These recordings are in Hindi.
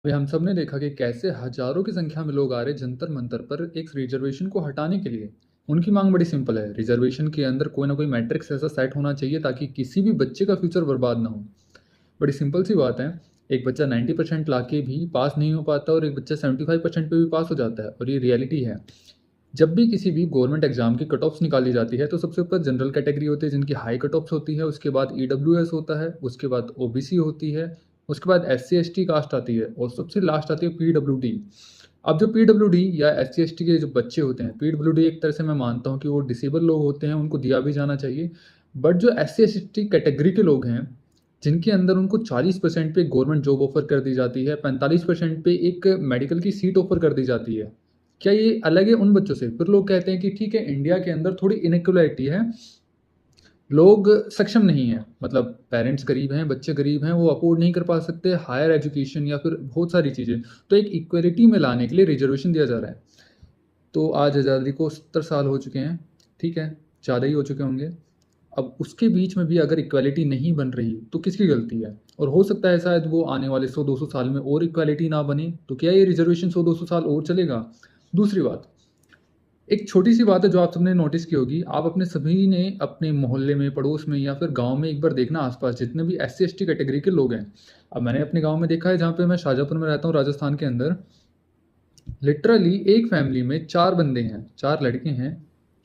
अभी हम सब ने देखा कि कैसे हजारों की संख्या में लोग आ रहे जंतर मंतर पर एक रिजर्वेशन को हटाने के लिए। उनकी मांग बड़ी सिंपल है, रिजर्वेशन के अंदर कोई ना कोई मैट्रिक्स ऐसा सेट होना चाहिए ताकि किसी भी बच्चे का फ्यूचर बर्बाद ना हो। बड़ी सिंपल सी बात है। एक बच्चा 90% लाके भी पास नहीं हो पाता और एक बच्चा 75% पे भी पास हो जाता है, और ये रियलिटी है। जब भी किसी भी गवर्नमेंट एग्जाम की कट ऑफ्स निकाली जाती है तो सबसे ऊपर जनरल कैटेगरी होती है जिनकी हाई कट ऑफ्स होती है, उसके बाद ईडब्ल्यूएस होता है, उसके बाद ओबीसी होती है, उसके बाद एससी एसटी कास्ट आती है और सबसे लास्ट आती है पीडब्ल्यूडी। अब जो पीडब्ल्यूडी या एससी एसटी के जो बच्चे होते हैं, पीडब्ल्यूडी एक तरह से मैं मानता हूँ कि वो डिसेबल लोग होते हैं, उनको दिया भी जाना चाहिए। बट जो एससी एसटी कैटेगरी के लोग हैं, जिनके अंदर उनको 40% पे गवर्नमेंट जॉब ऑफर कर दी जाती है, 45% पे एक मेडिकल की सीट ऑफर कर दी जाती है, क्या ये अलग है उन बच्चों से? फिर लोग कहते हैं कि ठीक है, इंडिया के अंदर थोड़ी इनइक्वालिटी है, लोग सक्षम नहीं हैं, मतलब पेरेंट्स गरीब हैं, बच्चे गरीब हैं, वो अफोर्ड नहीं कर पा सकते हायर एजुकेशन या फिर बहुत सारी चीज़ें। तो एक इक्वलिटी में लाने के लिए रिजर्वेशन दिया जा रहा है। तो आज आज़ादी को 70 साल हो चुके हैं, ठीक है, ज़्यादा ही हो चुके होंगे। अब उसके बीच में भी अगर इक्वालिटी नहीं बन रही तो किसकी गलती है? और हो सकता है शायद वो आने वाले 100-200 साल में और इक्वालिटी ना बने, तो क्या ये रिजर्वेशन 100-200 साल और चलेगा? दूसरी बात, एक छोटी-सी बात है जो आप सबने नोटिस की होगी, आप अपने सभी ने अपने मोहल्ले में, पड़ोस में या फिर गाँव में एक बार देखना आस-पास जितने भी एससी-एसटी कैटेगरी के लोग हैं। अब मैंने अपने गाँव में देखा है जहाँ पे मैं शाजापुर में रहता हूँ राजस्थान के अंदर, लिटरली एक फैमिली में 4 बंदे हैं, 4 लड़के हैं,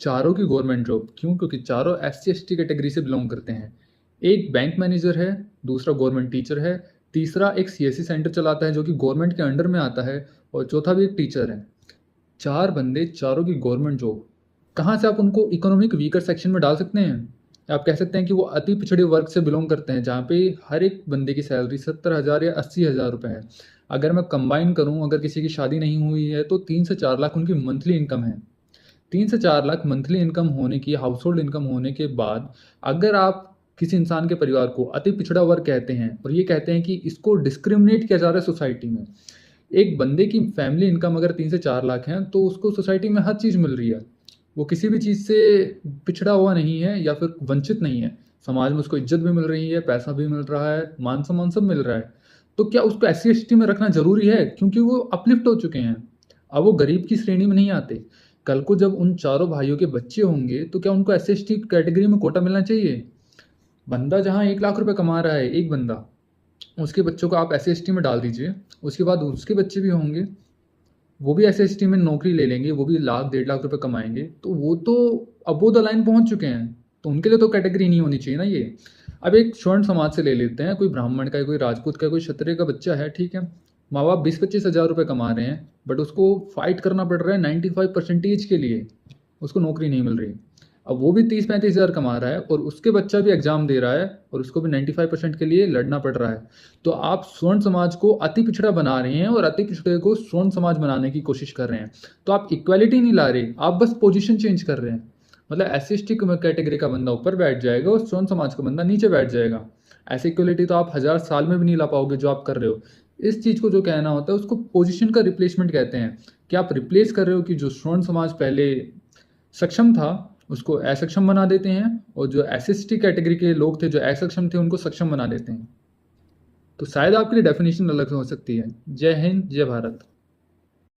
चारों की गवर्नमेंट जॉब। क्यों? क्योंकि चारों एससी-एसटी कैटेगरी से बिलॉन्ग करते हैं। एक बैंक मैनेजर है, दूसरा गवर्नमेंट टीचर है, तीसरा एक सीएससी सेंटर चलाता है जो कि गवर्नमेंट के अंडर में आता है, और चौथा भी एक टीचर है। 4 बंदे, चारों की गवर्नमेंट जॉब। कहाँ से आप उनको इकोनॉमिक वीकर सेक्शन में डाल सकते हैं? आप कह सकते हैं कि वो अति पिछड़े वर्ग से बिलॉन्ग करते हैं, जहाँ पे हर एक बंदे की सैलरी 70,000 या 80,000 रुपए है। अगर मैं कंबाइन करूँ, अगर किसी की शादी नहीं हुई है, तो 3 से 4 लाख उनकी मंथली इनकम है। 3 से 4 लाख मंथली इनकम होने की, हाउसहोल्ड इनकम होने के बाद, अगर आप किसी इंसान के परिवार को अति पिछड़ा वर्ग कहते हैं और ये कहते हैं कि इसको डिस्क्रिमिनेट किया जा रहा है सोसाइटी में। एक बंदे की फैमिली इनकम अगर 3 से 4 लाख है तो उसको सोसाइटी में हर चीज़ मिल रही है। वो किसी भी चीज़ से पिछड़ा हुआ नहीं है या फिर वंचित नहीं है। समाज में उसको इज़्ज़त भी मिल रही है, पैसा भी मिल रहा है, मान-सम्मान सब मिल रहा है। तो क्या उसको एससी-एसटी में रखना ज़रूरी है? क्योंकि वो अपलिफ्ट हो चुके हैं। अब वो गरीब की श्रेणी में नहीं आते। कल को जब उन चारों भाइयों के बच्चे होंगे तो क्या उनको एससी-एसटी कैटेगरी में कोटा मिलना चाहिए? बंदा जहाँ 1 लाख रुपए कमा रहा है, एक बंदा, उसके बच्चों को आप एससी-एसटी में डाल दीजिए, उसके बाद उसके बच्चे भी होंगे, वो भी एससी-एसटी में नौकरी ले लेंगे, वो भी लाख, 1.5 लाख रुपए कमाएँगे, तो वो तो अबोव द लाइन पहुँच चुके हैं, तो उनके लिए तो कैटेगरी नहीं होनी चाहिए ना ये। अब एक स्वर्ण समाज से ले लेते हैं, कोई ब्राह्मण का है, कोई राजपूत का है, कोई क्षत्रिय का बच्चा है, ठीक है? माँ-बाप 20-25 हज़ार रुपए कमा रहे हैं, बट उसको फाइट करना पड़ रहा है 95% के लिए, उसको नौकरी नहीं मिल रही। अब वो भी 30-35 हज़ार कमा रहा है और उसके बच्चा भी एग्ज़ाम दे रहा है और उसको भी 95% के लिए लड़ना पड़ रहा है। तो आप स्वर्ण समाज को अति पिछड़ा बना रहे हैं और अति पिछड़े को स्वर्ण समाज बनाने की कोशिश कर रहे हैं। तो आप इक्वालिटी नहीं ला रहे, आप बस पोजीशन चेंज कर रहे हैं। मतलब एससी-एसटी कैटेगरी का बंदा ऊपर बैठ जाएगा और स्वर्ण समाज का बंदा नीचे बैठ जाएगा। ऐसी इक्वालिटी तो आप 1000 साल में भी नहीं ला पाओगे जो आप कर रहे हो। इस चीज़ को जो कहना होता है उसको पोजीशन का रिप्लेसमेंट कहते हैं, कि आप रिप्लेस कर रहे हो कि जो स्वर्ण समाज पहले सक्षम था, उसको असक्षम बना देते हैं, और जो एसएसटी कैटेगरी के लोग थे, जो असक्षम थे, उनको सक्षम बना देते हैं। तो शायद आपके लिए डेफिनेशन अलग हो सकती है। जय हिंद, जय भारत।